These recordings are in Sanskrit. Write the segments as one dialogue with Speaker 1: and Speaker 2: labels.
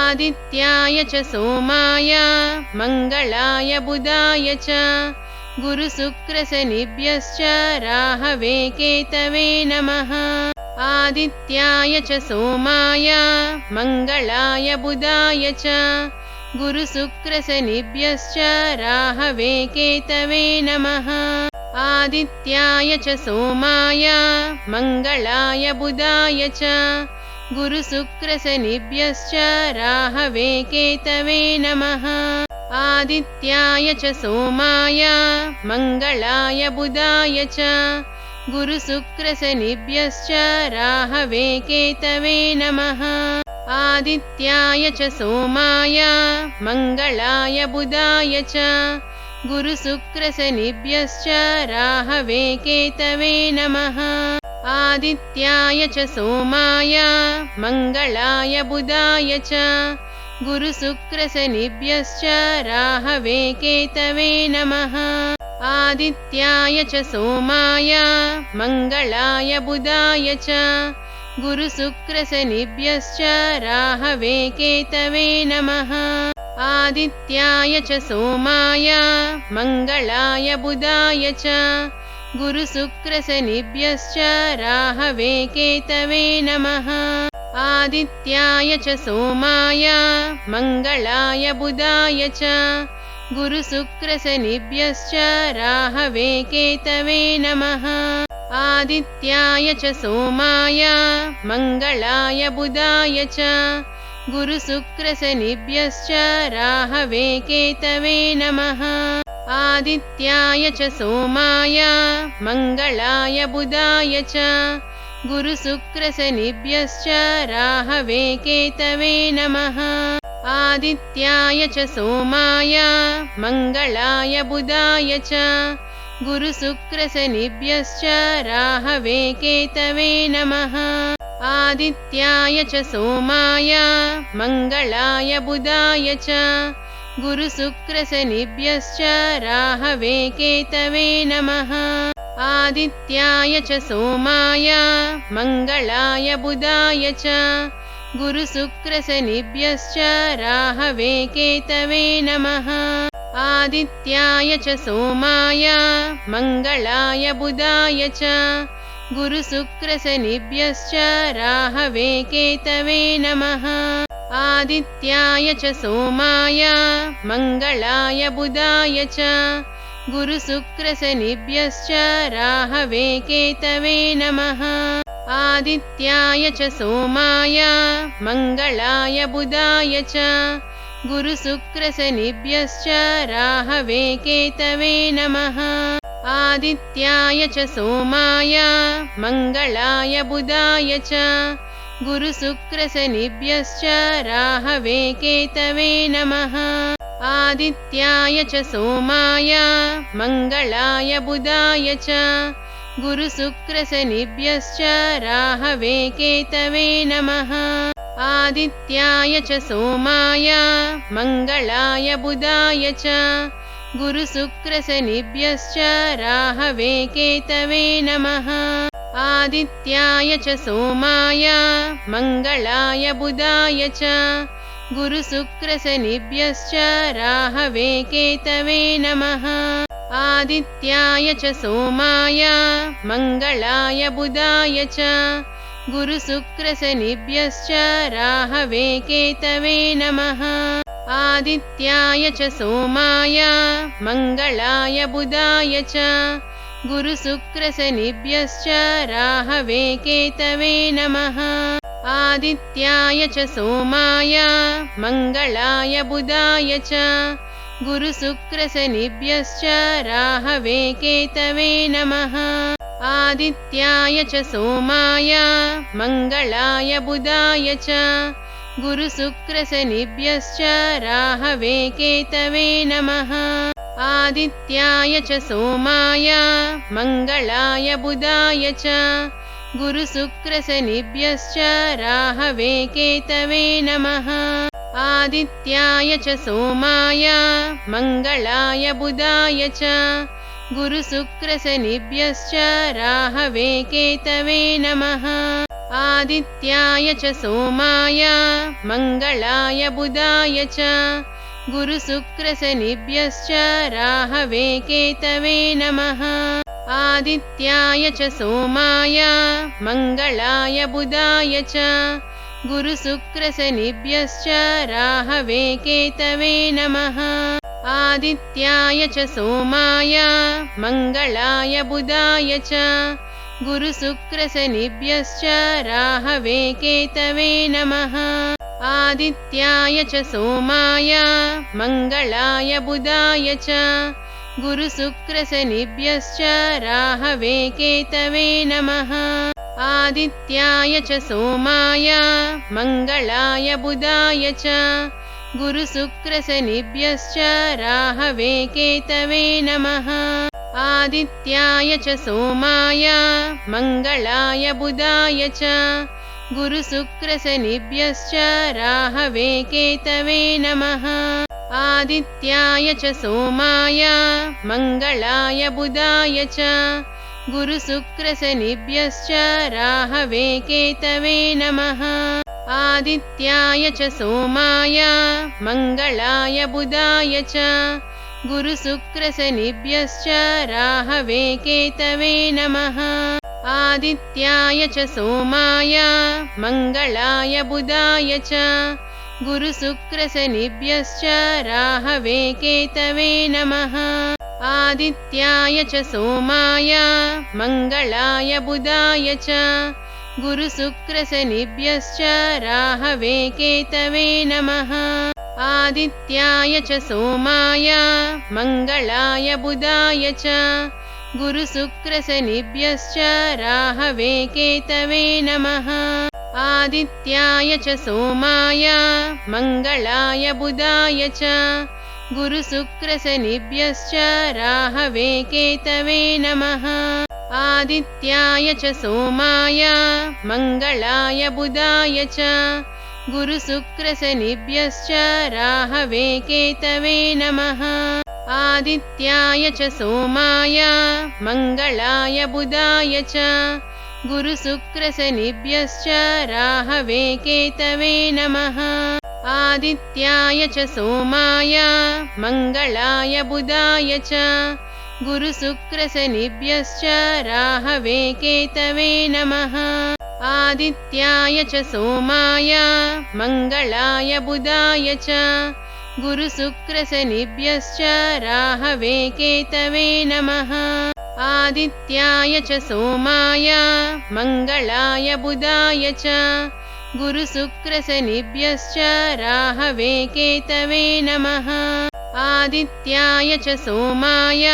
Speaker 1: आदित्याय च सोमाय मङ्गलाय बुधाय च गुरुशुक्रशनिभ्यश्च राहवे केतवे नमः। आदित्याय च सोमाय मङ्गलाय बुधाय च गुरुशुक्रशनिभ्यश्च राहवे केतवे नमः। आदित्याय च सोमाय मङ्गलाय बुधाय च गुरुशुक्रशनिभ्यश्च राहवे केतवे नमः। आदित्याय च सोमाय मङ्गलाय बुधाय च गुरुशुक्रशनिभ्यश्च राहवे केतवे नमः। आदित्याय च सोमाय मङ्गलाय बुधाय च गुरुशुक्रशनिभ्यश्च राहवे केतवे नमः। आदित्याय च सोमाय मङ्गलाय बुधाय च गुरुशुक्रशनिभ्यश्च राहवे केतवे नमः। आदित्याय च सोमाय मङ्गलाय बुधाय च गुरुशुक्रशनिभ्यश्च राहवे केतवे नमः। आदित्याय च सोमाय मङ्गलाय बुधाय च गुरुशुक्रशनिभ्यश्च राहवे केतवे नमः। आदित्याय च सोमाय मङ्गलाय बुधाय च गुरुशुक्रशनिभ्यश्च राहवे केतवे नमः। आदित्याय च सोमाय मङ्गलाय बुधाय च गुरुशुक्रशनिभ्यश्च राहवे केतवे नमः। आदित्याय च सोमाय मङ्गलाय बुधाय च गुरुशुक्रशनिभ्यश्च राहवे केतवे नमः। आदित्याय च सोमाय मङ्गलाय बुधाय च गुरुशुक्रशनिभ्यश्च राहवे केतवे नमः। आदित्याय च सोमाय मङ्गलाय बुधाय च गुरुशुक्रशनिभ्यश्च राहवे केतवे नमः। आदित्याय च सोमाय मङ्गलाय बुधाय च गुरुशुक्रशनिभ्यश्च राहवे केतवे नमः। आदित्याय च सोमाय मङ्गलाय बुधाय च गुरुशुक्रशनिभ्यश्च राहवे केतवे नमः। आदित्याय च सोमाय मङ्गलाय बुधाय च गुरुशुक्रशनिभ्यश्च राहवे केतवे नमः। आदित्याय च सोमाय मङ्गलाय बुधाय च गुरुशुक्रशनिभ्यश्च राहवे केतवे नमः। आदित्याय च सोमाय मङ्गलाय बुधाय च गुरुशुक्रशनिभ्यश्च राहवे केतवे नमः। आदित्याय च सोमाय मङ्गलाय बुधाय च गुरुशुक्रशनिभ्यश्च राहवे केतवे नमः। आदित्याय च सोमाय मङ्गलाय बुधाय च गुरुशुक्रशनिभ्यश्च राहवे केतवे नमः। आदित्याय च सोमाय मङ्गलाय बुधाय च गुरुशुक्रशनिभ्यश्च राहवे केतवे नमः। आदित्याय च सोमाय मङ्गलाय बुधाय च गुरुशुक्रशनिभ्यश्च राहवे केतवे नमः। आदित्याय च सोमाय मङ्गलाय बुधाय च गुरुशुक्रशनिभ्यश्च राहवे केतवे नमः। आदित्याय च सोमाय मङ्गलाय बुधाय च गुरुशुक्रशनिभ्यश्च राहवे केतवे नमः। आदित्याय च सोमाय मङ्गलाय बुधाय च गुरुशुक्रशनिभ्यश्च राहवे केतवे नमः। आदित्याय च सोमाय मङ्गलाय बुधाय च गुरुशुक्रशनिभ्यश्च राहवे केतवे नमः। आदित्याय च सोमाय मङ्गलाय बुधाय च गुरुशुक्रशनिभ्यश्च राहवे केतवे नमः। आदित्याय च सोमाय मङ्गलाय बुधाय च गुरुशुक्रशनिभ्यश्च राहवे केतवे नमः। आदित्याय च सोमाय मङ्गलाय बुधाय च गुरुशुक्रशनिभ्यश्च राहवे केतवे नमः। आदित्याय च सोमाय मङ्गलाय बुधाय च गुरुशुक्रशनिभ्यश्च राहवे केतवे नमः। आदित्याय च सोमाय मङ्गलाय बुधाय च गुरुशुक्रशनिभ्यश्च राहवे केतवे नमः। आदित्याय च सोमाय मङ्गलाय बुधाय च गुरुशुक्रशनिभ्यश्च राहवे केतवे नमः। आदित्याय च सोमाय मङ्गलाय बुधाय च गुरुशुक्रशनिभ्यश्च राहवे केतवे नमः। आदित्याय च सोमाय मङ्गलाय बुधाय च गुरुशुक्रशनिभ्यश्च राहवे केतवे नमः। आदित्याय च सोमाय मङ्गलाय बुधाय च गुरुशुक्रशनिभ्यश्च राहवे केतवे नमः। आदित्याय च सोमाय मङ्गलाय बुधाय च गुरुशुक्रशनिभ्यश्च राहवे केतवे नमः। आदित्याय च सोमाय मङ्गलाय बुधाय च गुरुशुक्रशनिभ्यश्च राहवे केतवे नमः। आदित्याय च सोमाय मङ्गलाय बुधाय च गुरुशुक्रशनिभ्यश्च राहवे केतवे नमः। आदित्याय च सोमाय मङ्गलाय बुधाय च गुरुशुक्रशनिभ्यश्च राहवे केतवे नमः। आदित्याय च सोमाय मङ्गलाय बुधाय च गुरुशुक्रशनिभ्यश्च राहवे केतवे नमः। आदित्याय च सोमाय मङ्गलाय बुधाय च गुरुशुक्रशनिभ्यश्च राहवे केतवे नमः। आदित्याय च सोमाय मङ्गलाय बुधाय च गुरुशुक्रशनिभ्यश्च राहवे केतवे नमः। आदित्याय च सोमाय मङ्गलाय बुधाय च गुरुशुक्रशनिभ्यश्च राहवे केतवे नमः। आदित्याय च सोमाय मङ्गलाय बुधाय च गुरुशुक्रशनिभ्यश्च राहवे केतवे नमः। आदित्याय च सोमाय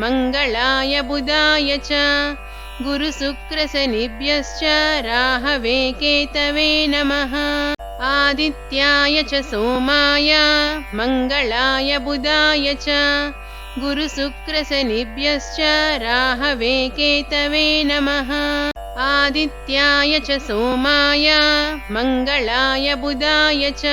Speaker 1: मङ्गलाय बुधाय च गुरुशुक्रशनिभ्यश्च राहवे केतवे नमः। आदित्याय च सोमाय मङ्गलाय बुधाय च गुरुशुक्रशनिभ्यश्च राहवे केतवे नमः। आदित्याय च सोमाय मङ्गलाय बुधाय च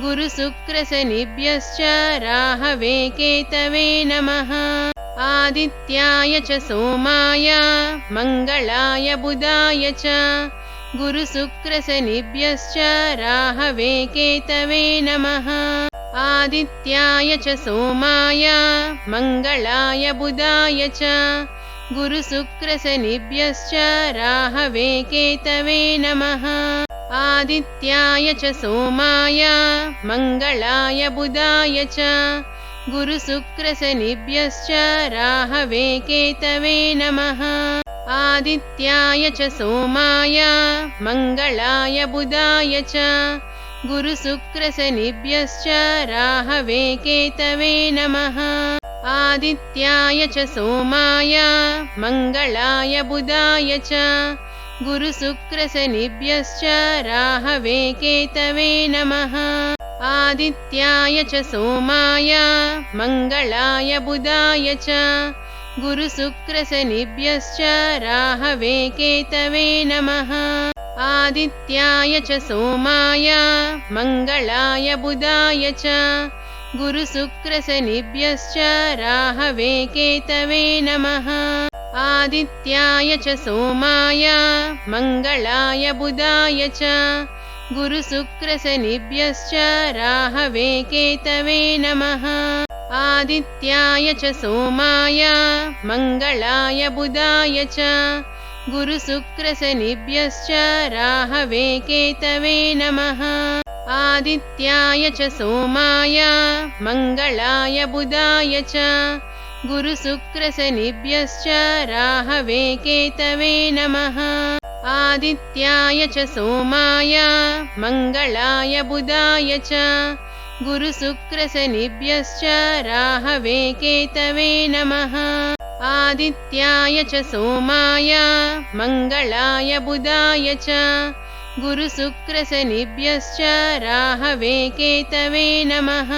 Speaker 1: गुरुशुक्रशनिभ्यश्च राहवे केतवे नमः। आदित्याय च सोमाय मङ्गलाय बुधाय च गुरुशुक्रशनिभ्यश्च राहवे केतवे नमः। आदित्याय च सोमाय मङ्गलाय बुधाय च गुरुशुक्रशनिभ्यश्च राहवे केतवे नमः। आदित्याय च सोमाय मङ्गलाय बुधाय च गुरुशुक्रशनिभ्यश्च राहवे केतवे नमः। आदित्याय च सोमाय मङ्गलाय बुधाय च गुरुशुक्रशनिभ्यश्च राहवे केतवे नमः। आदित्याय च सोमाय मङ्गलाय बुधाय च गुरुशुक्रशनिभ्यश्च राहवे केतवे नमः। आदित्याय च सोमाय मङ्गलाय बुधाय च गुरुशुक्रशनिभ्यश्च राहवे केतवे नमः। आदित्याय च सोमाय मङ्गलाय बुधाय च गुरुशुक्रशनिभ्यश्च राहवे केतवे नमः। आदित्याय च सोमाय मङ्गलाय बुधाय च गुरुशुक्रशनिभ्यश्च राहवे केतवे नमः। आदित्याय च सोमाय मङ्गलाय बुधाय च गुरुशुक्रशनिभ्यश्च राहवे केतवे नमः। आदित्याय च सोमाय मङ्गलाय बुधाय च गुरुशुक्रशनिभ्यश्च राहवे केतवे नमः। आदित्याय च सोमाय मङ्गलाय बुधाय च गुरुशुक्रशनिभ्यश्च राहवे केतवे नमः। आदित्याय च सोमाय मङ्गलाय बुधाय च गुरुशुक्रशनिभ्यश्च राहवे केतवे नमः।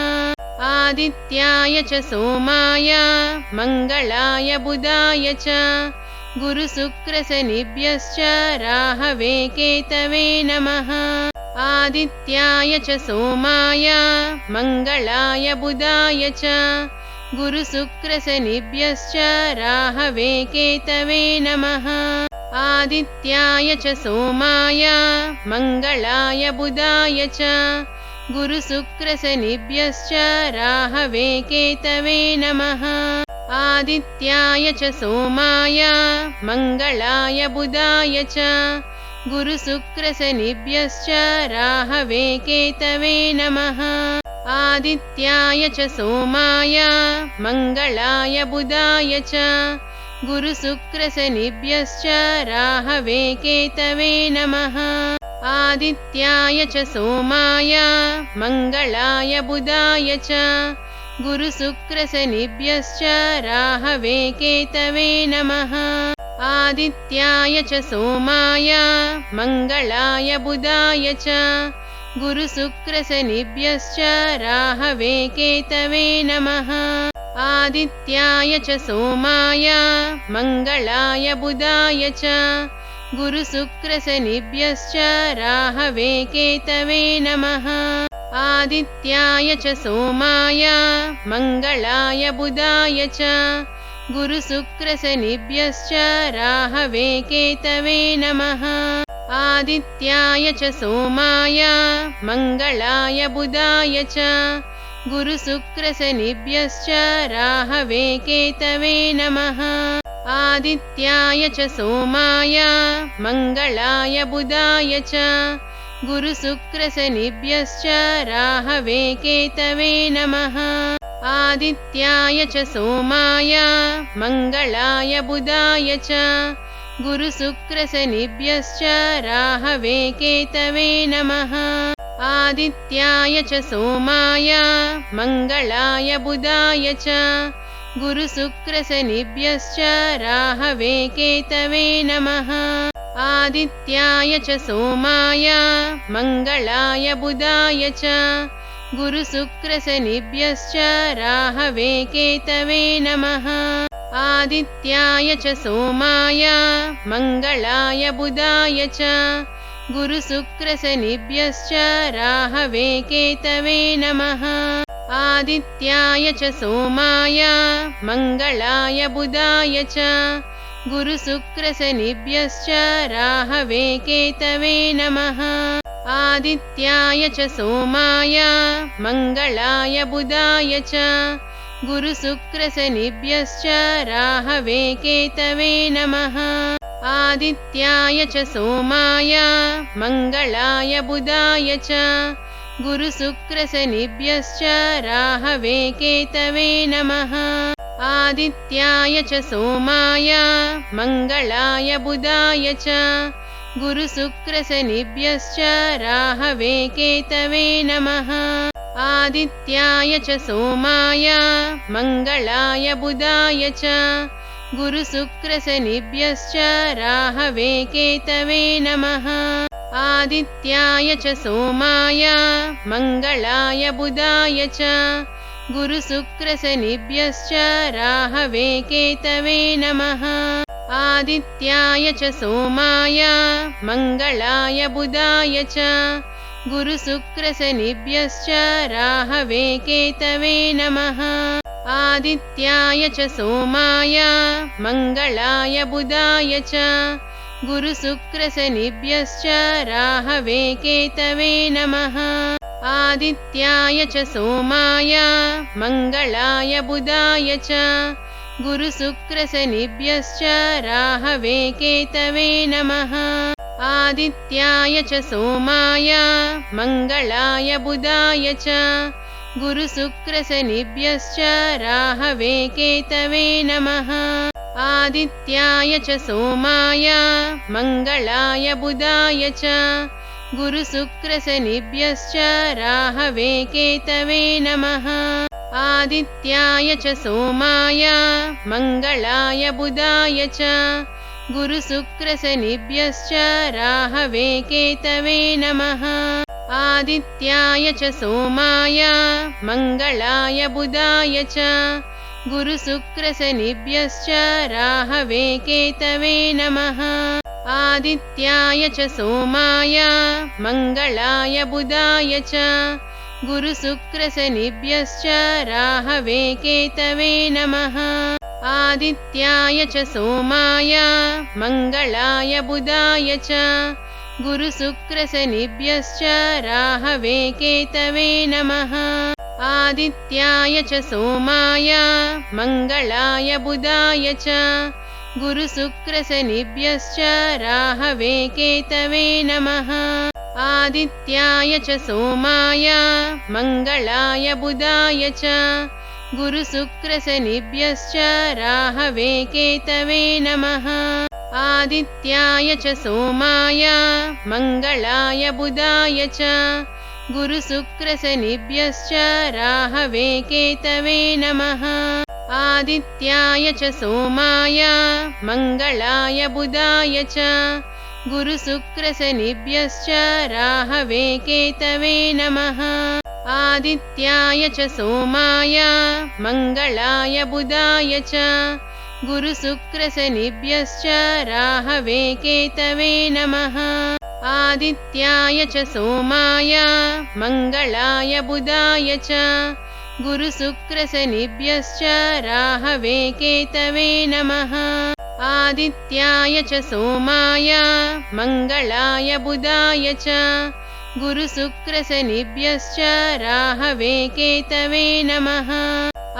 Speaker 1: आदित्याय च सोमाय मङ्गलाय बुधाय च गुरुशुक्रशनिभ्यश्च राहवे केतवे नमः। आदित्याय च सोमाय मङ्गलाय बुधाय च गुरुशुक्रशनिभ्यश्च राहवे केतवे नमः। आदित्याय च सोमाय मङ्गलाय बुधाय च गुरुशुक्रशनिभ्यश्च राहवे केतवे नमः। आदित्याय च सोमाय मङ्गलाय बुधाय च गुरुशुक्रशनिभ्यश्च राहवे केतवे नमः। आदित्याय च सोमाय मङ्गलाय बुधाय च गुरुशुक्रशनिभ्यश्च राहवे केतवे नमः। आदित्याय च सोमाय मङ्गलाय बुधाय च गुरुशुक्रशनिभ्यश्च राहवे केतवे नमः। आदित्याय च सोमाय मङ्गलाय बुधाय च गुरुशुक्रशनिभ्यश्च राहवे केतवे नमः। आदित्याय च सोमाय मङ्गलाय बुधाय च गुरुशुक्रशनिभ्यश्च राहवे केतवे नमः। आदित्याय च सोमाय मङ्गलाय बुधाय च गुरुशुक्रशनिभ्यश्च राहवे केतवे नमः। आदित्याय च सोमाय मङ्गलाय बुधाय च गुरुशुक्रशनिभ्यश्च राहवे केतवे नमः। आदित्याय च सोमाय मङ्गलाय बुधाय च गुरुशुक्रशनिभ्यश्च राहवे केतवे नमः। आदित्याय च सोमाय मङ्गलाय बुधाय च गुरुशुक्रशनिभ्यश्च राहवे केतवे नमः। आदित्याय च सोमाय मङ्गलाय बुधाय च गुरुशुक्रशनिभ्यश्च राहवे केतवे नमः। आदित्याय च सोमाय मङ्गलाय बुधाय च गुरुशुक्रशनिभ्यश्च राहवे केतवे नमः। आदित्याय च सोमाय मङ्गलाय बुधाय च गुरुशुक्रशनिभ्यश्च राहवे केतवे नमः। आदित्याय च सोमाय मङ्गलाय बुधाय च गुरुशुक्रशनिभ्यश्च राहवे केतवे नमः। आदित्याय च सोमाय मङ्गलाय बुधाय च गुरुशुक्रशनिभ्यश्च राहवे केतवे नमः। आदित्याय च सोमाय मङ्गलाय बुधाय च गुरुशुक्रशनिभ्यश्च राहवे केतवे नमः। आदित्याय च सोमाय मङ्गलाय बुधाय च गुरुशुक्रशनिभ्यश्च राहवे केतवे नमः। आदित्याय च सोमाय मङ्गलाय बुधाय च गुरुशुक्रशनिभ्यश्च राहवे केतवे नमः। आदित्याय च सोमाय मङ्गलाय बुधाय च गुरुशुक्रशनिभ्यश्च राहवे केतवे नमः। आदित्याय च सोमाय मङ्गलाय बुधाय च गुरुशुक्रशनिभ्यश्च राहवे केतवे नमः। आदित्याय च सोमाय मङ्गलाय बुधाय च गुरुशुक्रशनिभ्यश्च राहवे केतवे नमः। आदित्याय च सोमाय मङ्गलाय बुधाय च गुरुशुक्रशनिभ्यश्च राहवे केतवे नमः। आदित्याय च सोमाय मङ्गलाय बुधाय च गुरुशुक्रशनिभ्यश्च राहवे केतवे नमः। आदित्याय च सोमाय मङ्गलाय बुधाय च गुरुशुक्रशनिभ्यश्च राहवे केतवे नमः। आदित्याय च सोमाय मङ्गलाय बुधाय च गुरुशुक्रशनिभ्यश्च राहवे केतवे नमः। आदित्याय च सोमाय मङ्गलाय बुधाय च गुरुशुक्रशनिभ्यश्च राहवे केतवे नमः। आदित्याय च सोमाय मङ्गलाय बुधाय च गुरुशुक्रशनिभ्यश्च राहवे केतवे नमः। आदित्याय च सोमाय मङ्गलाय बुधाय च गुरुशुक्रशनिभ्यश्च राहवे केतवे नमः। आदित्याय च सोमाय मङ्गलाय बुधाय च गुरुशुक्रशनिभ्यश्च राहवे केतवे नमः। आदित्याय च सोमाय मङ्गलाय बुधाय च गुरुशुक्रशनिभ्यश्च राहवे केतवे नमः। आदित्याय च सोमाय मङ्गलाय बुधाय च गुरुशुक्रशनिभ्यश्च राहवे केतवे नमः। आदित्याय च सोमाय मङ्गलाय बुधाय च गुरुशुक्रशनिभ्यश्च राहवे केतवे नमः। आदित्याय च सोमाय मङ्गलाय बुधाय च गुरुशुक्रशनिभ्यश्च राहवे केतवे नमः। आदित्याय च सोमाय मङ्गलाय बुधाय च गुरुशुक्रशनिभ्यश्च राहवे केतवे नमः। आदित्याय च सोमाय मङ्गलाय बुधाय च गुरुशुक्रशनिभ्यश्च राहवे केतवे नमः।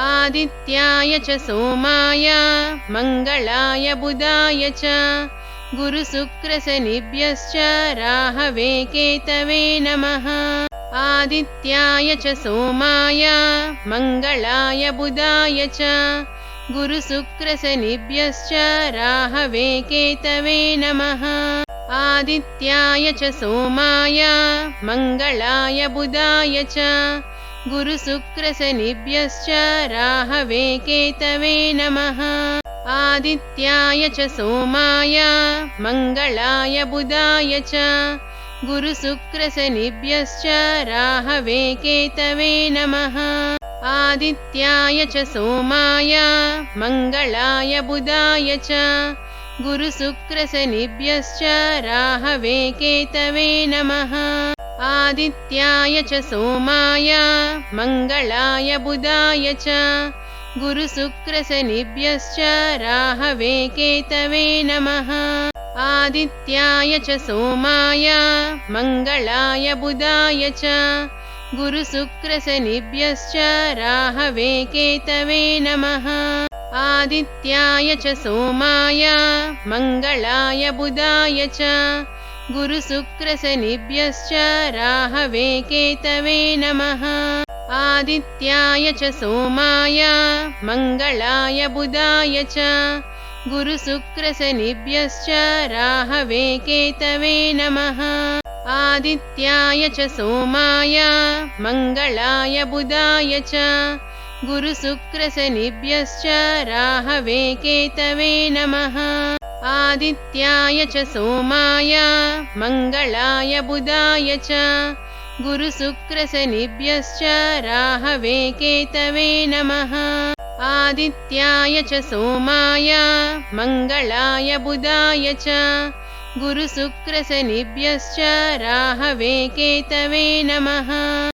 Speaker 1: आदित्याय च सोमाय मङ्गलाय बुधाय च गुरुशुक्रशनिभ्यश्च राहवे केतवे नमः। आदित्याय च सोमाय मङ्गलाय बुधाय च गुरुशुक्रशनिभ्यश्च राहवे केतवे नमः। आदित्याय च सोमाय मङ्गलाय बुधाय च गुरुशुक्रशनिभ्यश्च राहवे केतवे नमः। आदित्याय च सोमाय मङ्गलाय बुधाय च गुरुशुक्रशनिभ्यश्च राहवे केतवे नमः। आदित्याय च सोमाय मङ्गलाय बुधाय च गुरुशुक्रशनिभ्यश्च राहवे केतवे नमः। आदित्याय च सोमाय मङ्गलाय बुधाय च गुरुशुक्रशनिभ्यश्च राहवे केतवे नमः। आदित्याय च सोमाय मङ्गलाय बुधाय च गुरुशुक्रशनिभ्यश्च राहवे केतवे नमः। आदित्याय च सोमाय मङ्गलाय बुधाय च गुरुशुक्रशनिभ्यश्च राहवे केतवे नमः। आदित्याय च सोमाय मङ्गलाय बुधाय च गुरुशुक्रशनिभ्यश्च राहवे केतवे नमः। आदित्याय च सोमाय मङ्गलाय बुधाय च गुरुशुक्रशनिभ्यश्च राहवे केतवे नमः। आदित्याय च सोमाय मङ्गलाय बुधाय च गुरुशुक्रशनिभ्यश्च राहवे केतवे नमः। आदित्याय च सोमाय मङ्गलाय बुधाय च गुरुशुक्रशनिभ्यश्च राहवे केतवे नमः।